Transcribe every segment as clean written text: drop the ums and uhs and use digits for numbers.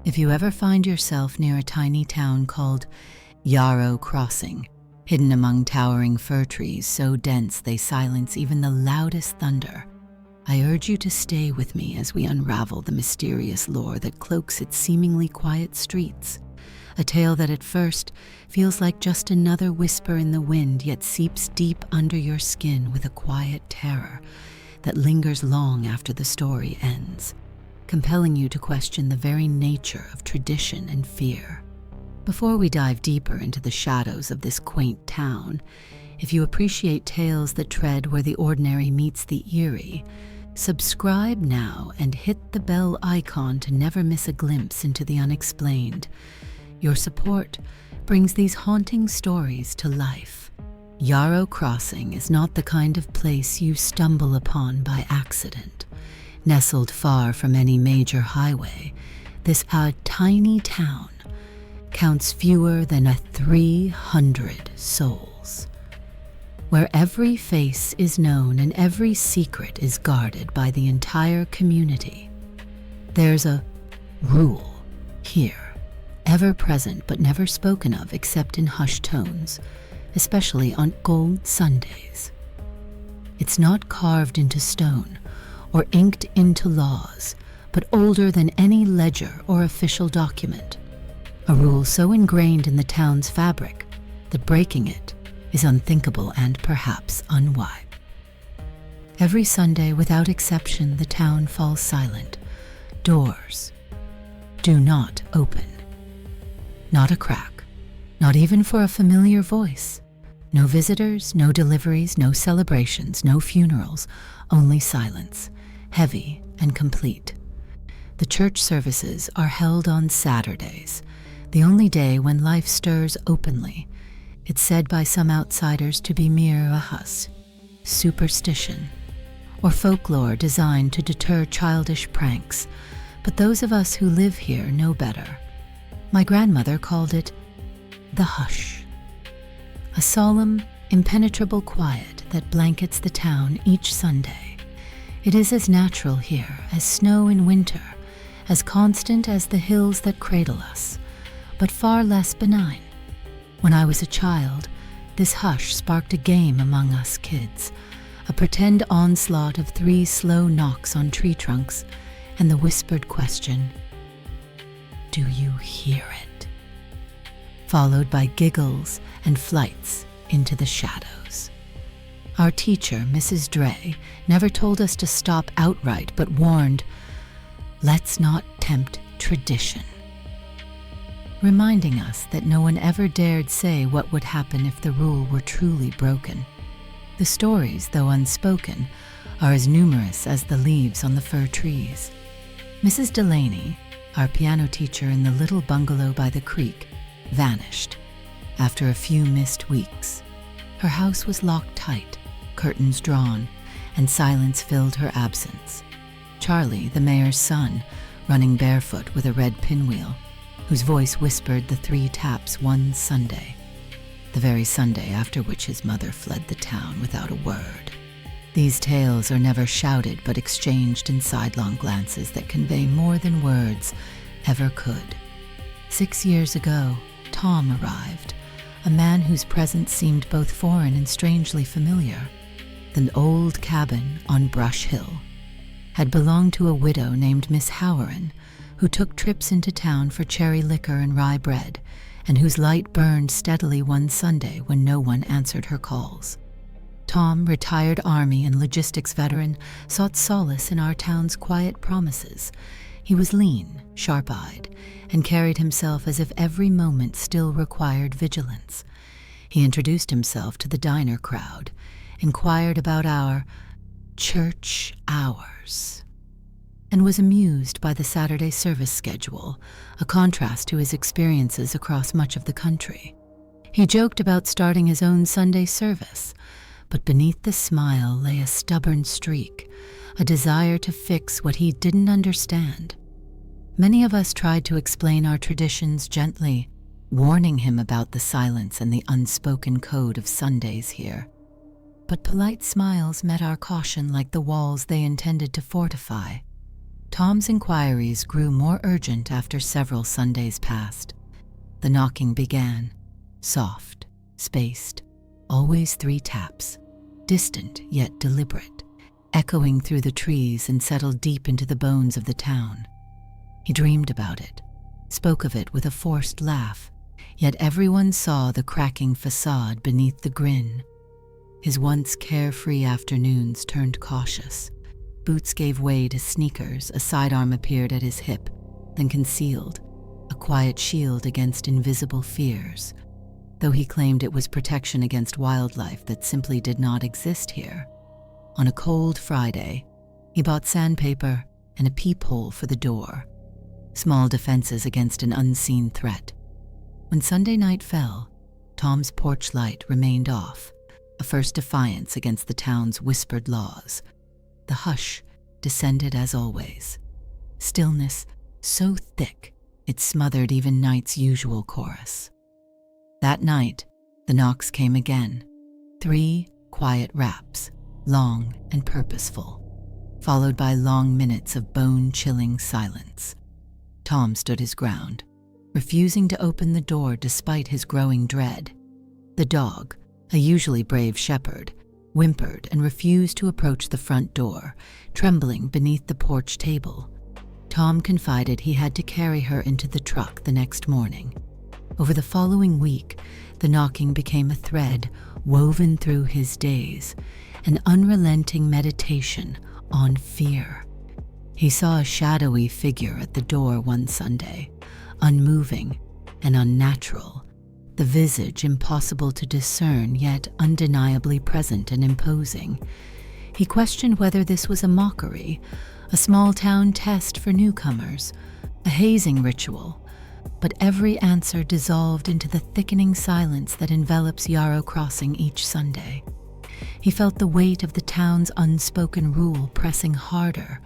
If you ever find yourself near a tiny town called Yaro Crossing, hidden among towering fir trees so dense they silence even the loudest thunder, I urge you to stay with me as we unravel the mysterious lore that cloaks its seemingly quiet streets. A tale that at first feels like just another whisper in the wind, yet seeps deep under your skin with a quiet terror that lingers long after the story ends, compelling you to question the very nature of tradition and fear. Before we dive deeper into the shadows of this quaint town, if you appreciate tales that tread where the ordinary meets the eerie, subscribe now and hit the bell icon to never miss a glimpse into the unexplained. Your support brings these haunting stories to life. Yaro Crossing is not the kind of place you stumble upon by accident. Nestled far from any major highway, this tiny town counts fewer than 300 souls, where every face is known and every secret is guarded by the entire community. There's a rule here, ever present but never spoken of except in hushed tones, especially on cold Sundays. It's not carved into stone or inked into laws, but older than any ledger or official document. A rule so ingrained in the town's fabric that breaking it is unthinkable and perhaps unwise. Every Sunday, without exception, the town falls silent. Doors do not open. Not a crack, not even for a familiar voice. No visitors, no deliveries, no celebrations, no funerals, only silence, heavy and complete. The church services are held on Saturdays, the only day when life stirs openly. It's said by some outsiders to be mere superstition, or folklore designed to deter childish pranks, but those of us who live here know better. My grandmother called it the hush, a solemn, impenetrable quiet that blankets the town each Sunday. It is as natural here as snow in winter, as constant as the hills that cradle us, but far less benign. When I was a child, this hush sparked a game among us kids, a pretend onslaught of 3 slow knocks on tree trunks and the whispered question, "Do you hear it?" followed by giggles and flights into the shadows. Our teacher, Mrs. Dre, never told us to stop outright, but warned, "Let's not tempt tradition," reminding us that no one ever dared say what would happen if the rule were truly broken. The stories, though unspoken, are as numerous as the leaves on the fir trees. Mrs. Delaney, our piano teacher in the little bungalow by the creek, vanished after a few missed weeks. Her house was locked tight, curtains drawn, and silence filled her absence. Charlie, the mayor's son, running barefoot with a red pinwheel, whose voice whispered the 3 taps one Sunday, the very Sunday after which his mother fled the town without a word. These tales are never shouted but exchanged in sidelong glances that convey more than words ever could. 6 years ago, Tom arrived, a man whose presence seemed both foreign and strangely familiar. The old cabin on Brush Hill had belonged to a widow named Miss Howren, who took trips into town for cherry liquor and rye bread, and whose light burned steadily one Sunday when no one answered her calls. Tom, retired Army and logistics veteran, sought solace in our town's quiet promises. He was lean, sharp-eyed, and carried himself as if every moment still required vigilance. He introduced himself to the diner crowd, inquired about our church hours, and was amused by the Saturday service schedule, a contrast to his experiences across much of the country. He joked about starting his own Sunday service, but beneath the smile lay a stubborn streak, a desire to fix what he didn't understand. Many of us tried to explain our traditions gently, warning him about the silence and the unspoken code of Sundays here. But polite smiles met our caution like the walls they intended to fortify. Tom's inquiries grew more urgent after several Sundays passed. The knocking began, soft, spaced, always 3 taps, distant yet deliberate, echoing through the trees and settled deep into the bones of the town. He dreamed about it, spoke of it with a forced laugh, yet everyone saw the cracking facade beneath the grin. His once carefree afternoons turned cautious. Boots gave way to sneakers, a sidearm appeared at his hip, then concealed, a quiet shield against invisible fears, though he claimed it was protection against wildlife that simply did not exist here. On a cold Friday, he bought sandpaper and a peephole for the door, small defenses against an unseen threat. When Sunday night fell, Tom's porch light remained off, a first defiance against the town's whispered laws. The hush descended as always, stillness so thick it smothered even night's usual chorus. That night, the knocks came again, 3 quiet raps, long and purposeful, followed by long minutes of bone-chilling silence. Tom stood his ground, refusing to open the door despite his growing dread. The dog, a usually brave shepherd, whimpered and refused to approach the front door, trembling beneath the porch table. Tom confided he had to carry her into the truck the next morning. Over the following week, the knocking became a thread woven through his days, an unrelenting meditation on fear. He saw a shadowy figure at the door one Sunday, unmoving and unnatural, the visage impossible to discern yet undeniably present and imposing. He questioned whether this was a mockery, a small-town test for newcomers, a hazing ritual, but every answer dissolved into the thickening silence that envelops Yaro Crossing each Sunday. He felt the weight of the town's unspoken rule pressing harder,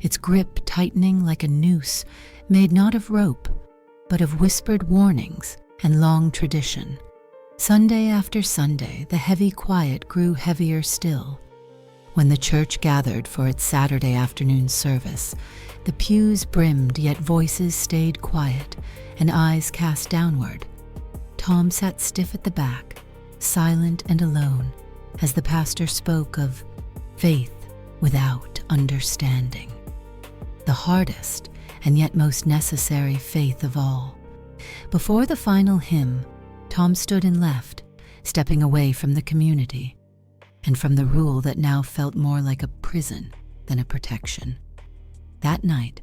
its grip tightening like a noose made not of rope, but of whispered warnings and long tradition. Sunday after Sunday, the heavy quiet grew heavier still. When the church gathered for its Saturday afternoon service, the pews brimmed, yet voices stayed quiet and eyes cast downward. Tom sat stiff at the back, silent and alone, as the pastor spoke of faith without understanding. The hardest and yet most necessary faith of all. Before the final hymn, Tom stood and left, stepping away from the community, and from the rule that now felt more like a prison than a protection. That night,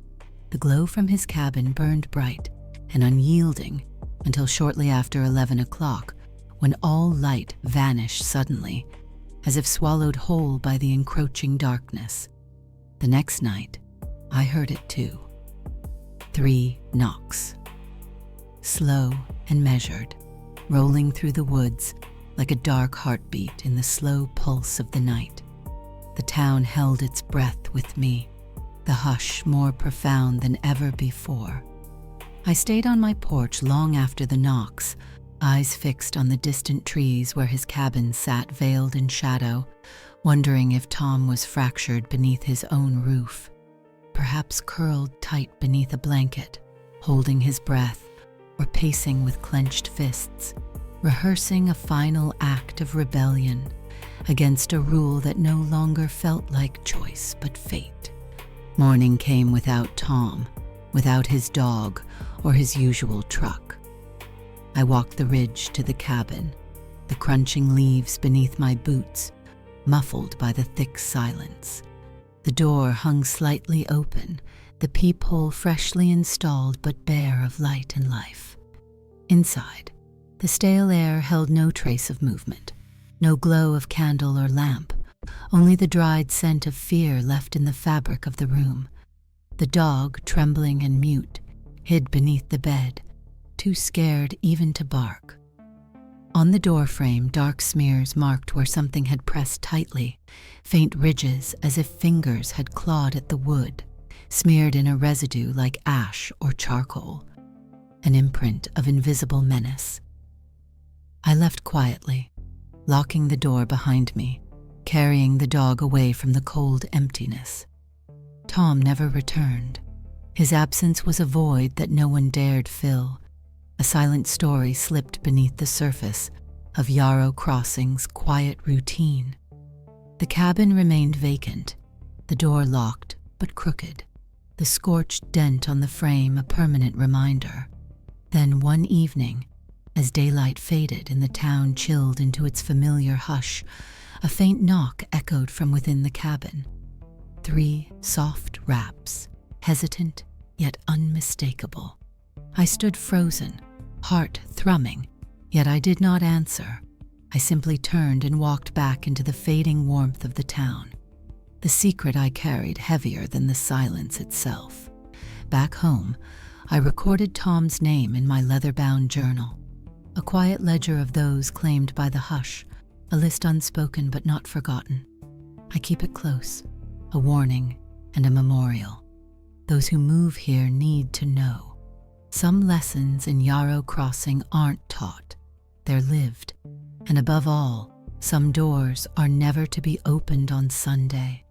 the glow from his cabin burned bright and unyielding until shortly after 11 o'clock, when all light vanished suddenly, as if swallowed whole by the encroaching darkness. The next night, I heard it too. 3 knocks. Slow and measured, rolling through the woods like a dark heartbeat in the slow pulse of the night. The town held its breath with me, the hush more profound than ever before. I stayed on my porch long after the knocks, eyes fixed on the distant trees where his cabin sat veiled in shadow, wondering if Tom was fractured beneath his own roof, perhaps curled tight beneath a blanket, holding his breath, or pacing with clenched fists, rehearsing a final act of rebellion against a rule that no longer felt like choice but fate. Morning came without Tom, without his dog or his usual truck. I walked the ridge to the cabin, the crunching leaves beneath my boots, muffled by the thick silence. The door hung slightly open, the peephole freshly installed but bare of light and life. Inside, the stale air held no trace of movement, no glow of candle or lamp, only the dried scent of fear left in the fabric of the room. The dog, trembling and mute, hid beneath the bed, too scared even to bark. On the doorframe, dark smears marked where something had pressed tightly, faint ridges as if fingers had clawed at the wood, smeared in a residue like ash or charcoal, an imprint of invisible menace. I left quietly, locking the door behind me, carrying the dog away from the cold emptiness. Tom never returned. His absence was a void that no one dared fill. A silent story slipped beneath the surface of Yaro Crossing's quiet routine. The cabin remained vacant, the door locked but crooked, the scorched dent on the frame a permanent reminder. Then one evening, as daylight faded and the town chilled into its familiar hush, a faint knock echoed from within the cabin. 3 soft raps, hesitant yet unmistakable. I stood frozen, heart thrumming, yet I did not answer. I simply turned and walked back into the fading warmth of the town, the secret I carried heavier than the silence itself. Back home, I recorded Tom's name in my leather-bound journal, a quiet ledger of those claimed by the hush, a list unspoken but not forgotten. I keep it close, a warning and a memorial. Those who move here need to know. Some lessons in Yaro Crossing aren't taught, they're lived. And above all, some doors are never to be opened on Sunday.